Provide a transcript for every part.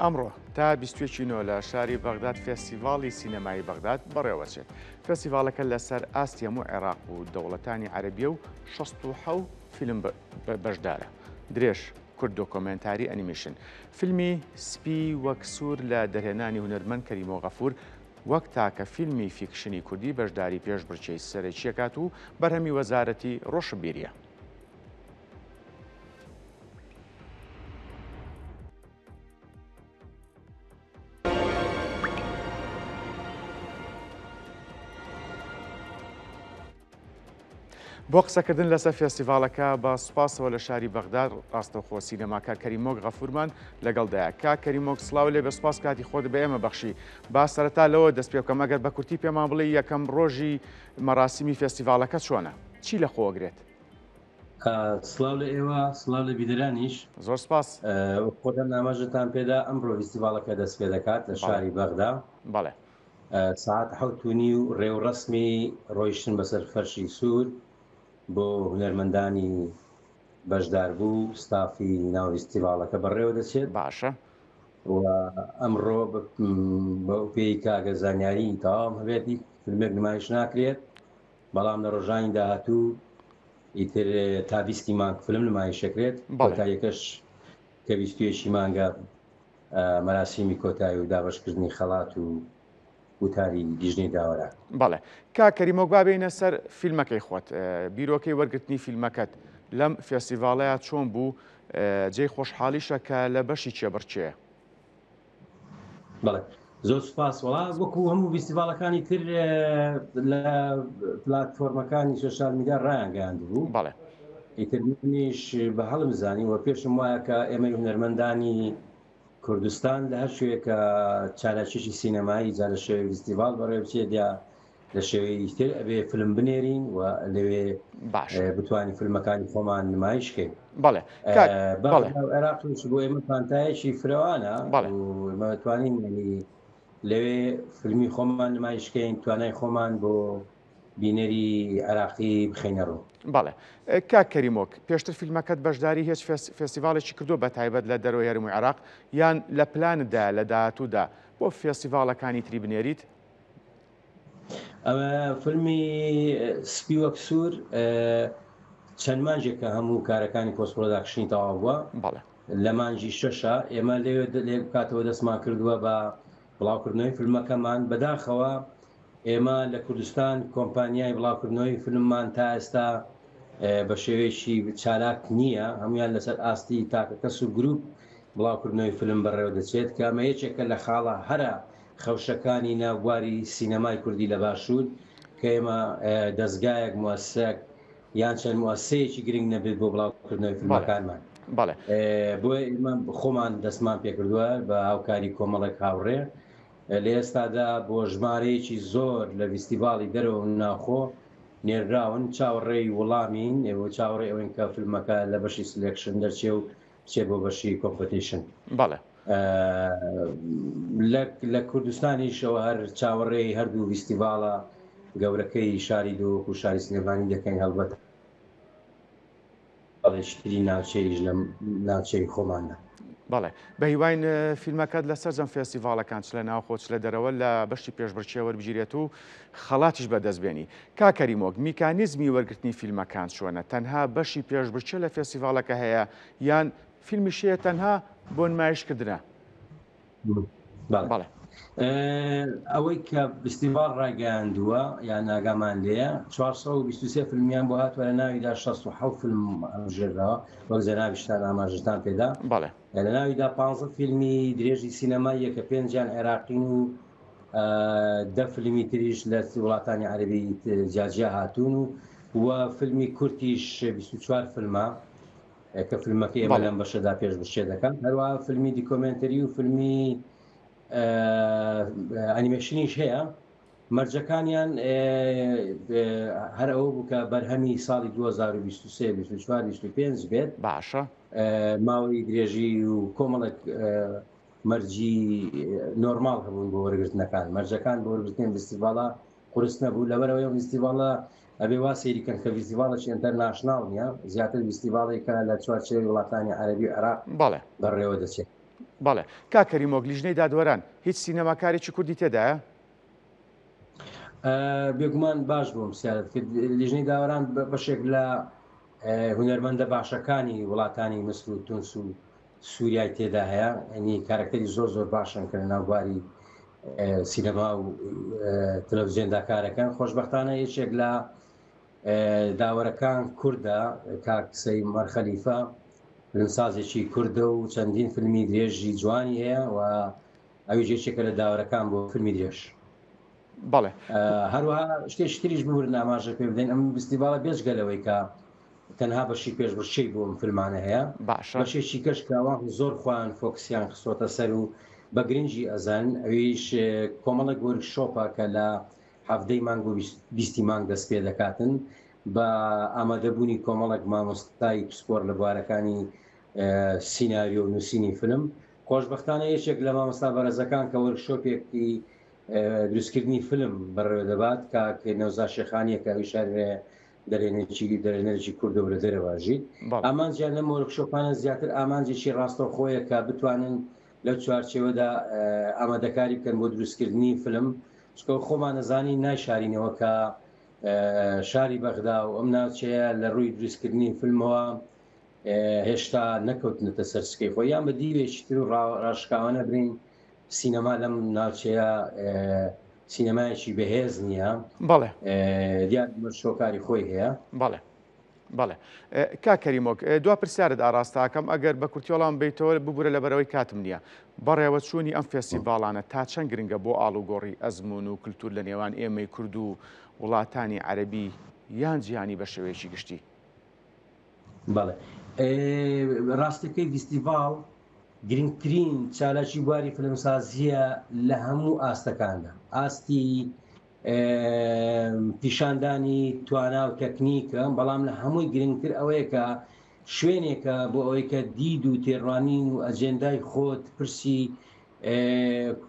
ئەمڕۆ تا 21 لە شاری بەغداد فێستیڤاڵی سینەمایی بەغداد بەڕێوەچێت. فێستیڤالەکە لەسەر ئاستی هەموو عێراق و دەوڵەتانی عەرەبیە و 67 فیلم بەشدارە. درێژ، کورد، دۆکۆمنتاری، ئەنیمیشن. فیلمی سپی وەک سوور لە دەرهێنانی هونەرمەند کەریمۆ غەفور وەک تاکە فیلمی فیکشنی کوردی بەشداری پێشبڕکێی سەرەکیەکات و بەرهەمی وەزارەتی ڕۆشنبیریە. بۆ قسەکردن لەسەر فێستیڤالەکە بە سوپاسەوە لە شاری بەغداد ڕاستەوخۆ سینەماکار کەریمۆک غەفورمان لەگەڵدایە. کا کەریمۆک سڵاو لێ، بە سوپاس کاتی خۆت بە ئێمە بەخشی. با سەرەتا لەوە دەست پێ بکەم، ئەگەر بە کورتی پێمان بڵێ یەکەم ڕۆژی مەراسیمی فێستیڤالەکە چۆنە؟ چی لە خۆگرێت؟ سڵاو لە ئێوە، سڵاو لە بیدرانیش. زۆر سپاس. خۆتان نامەژتان پێدا ئەمڕۆ فێستیڤالەکە دەست پێ دەکات لە شاری بەغدا. بەڵێ. ساعت 7:30 و ڕێوڕەسمی ڕۆیشتن بەسەر فەرشی سوور بۆ هونەرمەندانی بەشدار بوو ستافی ناو فێستیڤالەکە بەڕێوە دەچێت. باشە. و ئەمڕۆ بە پێی کاگە زانیاری تەواو هەبێتی فیلمێک نمایش ناکرێت، بەڵام لە ڕۆژانی داهاتوو ئیتر تا 20 مانگ فیلم نمایشەکرێت. کۆتاییەکەش کە 21 مانگە مەراسیمی کۆتایی و دابەشکردنی خەڵات و وتاری دیژنەی داوەرە. بەڵێ. کا کەریمۆک بابێنە سەر فیلمەکەی خۆت، بیرۆکەی وەرگرتنی فیلمەکەت لەم فێستیڤالەیە چۆن بوو؟ جێی خۆشحاڵیشە کە لە بەشی چێبڕچێە؟ بەڵێ، زۆر سوپاس. وەڵا وەکو هەموو فێستیڤالەکانی تر لە پلاتفۆرمەکانی سۆشیال میدیا ڕایانگەیاند بوو. بەڵێ. ئیتر منیش بە هەڵم زانی و پێشم وایە کە ئێمە هونەرمەندانی کوردستان لە هەر شوەیەکە چالەکیێکی سینەمایی جا لە شێوەی فێستیڤال بەڕێوە بچێت یا لە شێوەی تر ئەبێ فیلم بنێرین و لەوێ بتوانین فیلمەکانی خۆمان نمایشکەین. بەڵێ. عێراقش بۆ ئێمە پانتایەکی فرەوانە و ئێمە توانین لەوێ فیلمی خۆمان نمایشکەین، توانای خۆمان بۆ بینەری عێراقی بخەینەڕۆ. بەڵێ. کا کەریمۆک، پێشتر فیلمەکەت بەشداری هیچ فێستیڤالێکی کردو بە تایبەت لە دەرەوەی هەرێمی عێراق یان لە پلانتدا لە داهاتوودا بۆ فێستیڤالەکانی تری بنێریت؟ ئەمە فیلمی سپی وەک سوور چەند مانجێکە هەموو کارەکانی پۆست پرۆداکشنی تەواو بووە. بەڵێ. لە مانجی شەشە ئێمە لێ بکاتەوە دەستمان کردووە بە بڵاوکردنەوەی فیلمەکەمان. بەداخەوە ئێمە لە کوردستان کۆمپانیای بڵاوکردنەوەی فیلممان تا ئێستا بە شێوەیەکی چالاک نییە، هەمویان لەسەر ئاستی تاکە کەس و گروپ بڵاوکردنەوەی فیلم بەڕێوە دەچێت کە ئەمە یەکێکە لە خاڵە هەرە خەوشەکانی ناوبواری سینەمای کوردی لە باشوور کە ئێمە دەستگایەک موەسسەک یان چەند موەسسەیەکی گرنگ نەبێت بۆ بڵاوکردنەوەی فیلمەکانمان. بەڵێ. بۆیە ئێمە خۆمان دەستمان پێکردووە بە هاوکاری کۆمەڵێک هاوڕێ لە ئێستادا بۆ ژمارەیەکی زۆر لە فێستیڤاڵی دەرەوە ناوخۆ نێراون چاوەڕێی وەڵامین ئێوە چاوەڕێ ئەوەن کە فیلمەکە لە بەشی سلێکشن دەرچێ و بچێ بۆ بەشی کۆمپەتیشن. بەڵێ. لە کوردستانیشەوە هەر چاوەڕێی هەردوو فێستیڤاڵە گەورەکەی شاری دۆک و شاری سلێمانی دەکەین هەڵبەت بەڵێشتری ناوچەیش لە ناوچەی خۆماندا. بەڵێ. بە هیواین فیلمەکەت لەسەر جەم فێستیڤالەکان چ لە ناوخۆ چ لە دەرەوە لە بەشی پێشبڕکێ وەربگیرێت و خەڵاتیش بەدەستبێنی. کا کەریمۆک، میکانیزمی وەرگرتنی فیلمەکان چۆنە؟ تەنها بەشی پێشبڕکێ لە فێستیڤالەکە هەیە یان فیلمیشەیە تەنها بۆ نمایشکردنە؟ بەڵێ. ئەوەی کە فێستیڤال ڕاگەیاندووە یان ئاگامان لێیە 423 فیلمیان بۆ هاتووە لە ناویدا 67 فیلم ئەژێراوە وەک زەناویشتان ئاماژتان پێدا. بەڵێ. لە ناویدا 15 فیلمی درێژی سینەماییە کە 5یان عێراقین و 10 فیلمی تریش لە وڵاتانی عەرەبی جیاجیا هاتوون و فیلمی کورتیش 24 فیلمە کە فیلمەکەی ئێمە لەم بەشەدا پێشبڕکێ دەکەن. هەروەها فیلمی دیکۆمنتەری و فیلمی ئەنیمێشنیش هەیە. مەرجەکانیان هەر ئەوە بوو کە بەرهەمی ساڵی 2023 24 25 بێت. باشە. ماوەی درێژی و کۆمەڵێک مەرجی نۆرماڵ هەبوون بۆ وەرگرتنەکان. مەرجەکان بۆ وەرگرتنی فێستیڤاڵە قورس نەبوو، لەبەرەوەی ئەم فێستیڤاڵە ئەبێ وا سەیریکەن کە فێستیڤاڵێکی ئینتەرناشناڵ نییە، زیاتر فێستیڤاڵێکە لە چوارچێوەی وڵاتانی عەرەبی و عێراق بەڕێوە دەچێت. بەڵێ کاکەریمۆک لیژنەی دادوەران هیچ سینەماکارێکی کوردی تێدایە؟ بێگومان باش بووم سیارەت کرد لیژنەی داوەران بەشێک لە هونەرمەندە باشەکانی وڵاتانی مصر و تونس و سووریای تێدا هەیە ئەنی کارکتەری زۆر باشن کە لە ناوباری سینەما و تەلەڤیزیۆندا کارەکەن. خۆشبەختانە یەکێک لە داوەرەکان کووردە کاکسەی مەرخەلیفە فیلمسازێکی کووردە و چەندین فیلمی درێژی جوانی هەیە و ئەوی جێچێکە لە داوەرەکان بۆ فیلمی درێژ. بەڵێ هەروەها شتێکی تریش ببورن ئاماژە پێ بدەین ئەم فستیڤاڵە بێجگەلەوەی کە تەنها بەشی پێشبڕکێی بۆ ئەم فیلمانە هەیە بەشێکی کەش کاوان زۆر خۆیان فۆکسیان خستۆتە سەر و بە گرنگی ئەزان ئەویش کۆمەڵک وەرکشۆپە کە لە هەفتەی مانگ و 20 مانگ دەست پێ دەکاتن بە ئامادەبوونی کۆمەڵک مامۆستای پسپۆر لە بوارەکانی سیناریۆ و نووسینی فیلم. خۆشبەختانە یەکێک لە مامۆستا بەرەزەکان کە وەرکشۆپێکی دروستکردنی فیلم بەڕێوە دەبات کاک نەوزا شێخانیە کە ویشارێ دەرێنەرێکی کوردە لە دەرەواژیت ئامانجیان لەم وەرکشۆپانە زیاتر ئامانجێکی ڕاستەوخۆیە کە بتوانن لەو چوارچێوەدا ئامادەکاری بکەن بۆ دروستکردنی فیلم چکە خۆمان نەزانی نایشارینەوە کە شاری بەغدا و ئەم ناوچەیە لە ڕووی دروستکردنی فیلمەوە هێشتا نەکەوتنەتە سەرسکەی خۆی یان بە دیوێکی تر و ڕاشکاوانە برین سینەما لەم ناوچەیە سینەمایەکی بەهێز نییە بەڵێ دیار شۆکاری خۆی هەیە. بەڵێ کاکەریمۆک دوا پرسیارت ئاراستاکەم ئەگەر بە کورتیۆڵان بیتەوە ببوورە لە بەرەوەی کاتم نییە بەڕێوە چوونی ئەم فێستیڤاڵانە تا چەند گرنگە بۆ ئاڵوگۆڕی ئەزمون و کللتور لە نێوان ئێمەی کورد و وڵاتانی عەرەبی یان جیهانی بە شێوەیەکی گشتی؟ بەڵێ ڕاستەکەی فستیڤاڵ گرنگترین چالاکی بواری فیلمسازیە لە هەموو ئاستەکاندا ئاستی پیشاندانی توانا و تەکنیکە بەڵام لە هەمووی گرنگتر ئەوەیە کە شوێنێکە بۆ ئەوەی کە دید و تێڕوانین و ئەجێندای خۆت پرسی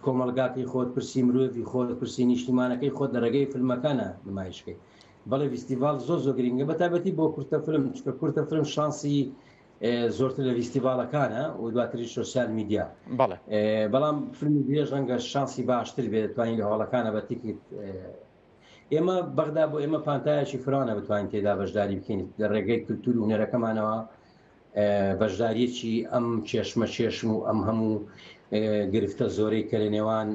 کۆمەلگاکەی خۆت پرسی مرۆڤی خۆت پرسی نیشتیمانەکەی خۆت لە ڕێگەی فیلمەکانە نمایشکەی. بەڵێ فستیڤاڵ زۆر گرنگە بەتابەتی بۆ کورتە فیلم چکە کورتە فیلم شانسی زۆرتر لە فستیڤاڵەکانە و دواتری سۆسیال میدیا بەڵام فیلمی درێژ ڕەنگە شانسی باشتر بێت دەتوانین لە هەوڵەکانە بە تیکت ئێمە بەغدا بۆ ئێمە پانتایەکی فرانە بتوانین تێدا بەشداری بکەین لە ڕێگەی کللتور و هونەرەکەمانەوە بەشداریەکی ئەم کێشمە چێشم و ئەم هەموو گرفتە زۆرەی کە لە نێوان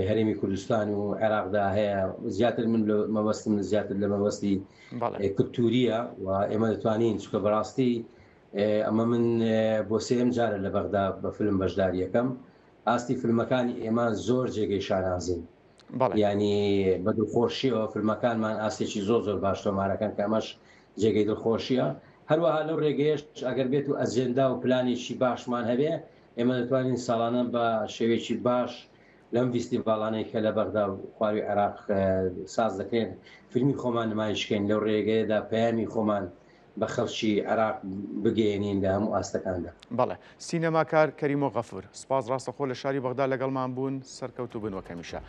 هەرێمی کوردستان و عێراقدا هەیە زیاتر من مەبەستم زیاتر لە مەبەستی کللتوریە و ئێمە دەتوانین چکە بەڕاستی ئەمە من بۆ سێم جارە لە بەغدا بە فیلم بەشداریەکەم ئاستی فیلمەکانی ئێمە زۆر جێگەی شانازین ینی بە دڵخۆشیەوە فیلمەکانمان ئاستێکی زۆر باش تۆمارەکەن کە ئەمەش جێگەی دڵخۆشیە. هەروەها لەو ڕێگەیەش ئەگەر بێت و ئەجێندا و پلانێکی باشمان هەبێ ئێمە دەتوانین ساڵانە بە شێوەیەکی باش لەم فستیڤاڵانەی کە لە بەغدا و خواروی عێراق ساز دەکرێن فیلمی خۆمان نمایشکەین لەو ڕێگەیەدا پەیامی خۆمان بە خەڵکی عێراق بگەێنین لە هەموو ئاستەکاندا. بەڵێ سینەماکار کەریمۆ غەفور سپاس ڕاستەخۆ لە شاری بەغدا لەگەڵمان بوون سەرکەوتوو بنوە کەمیشە.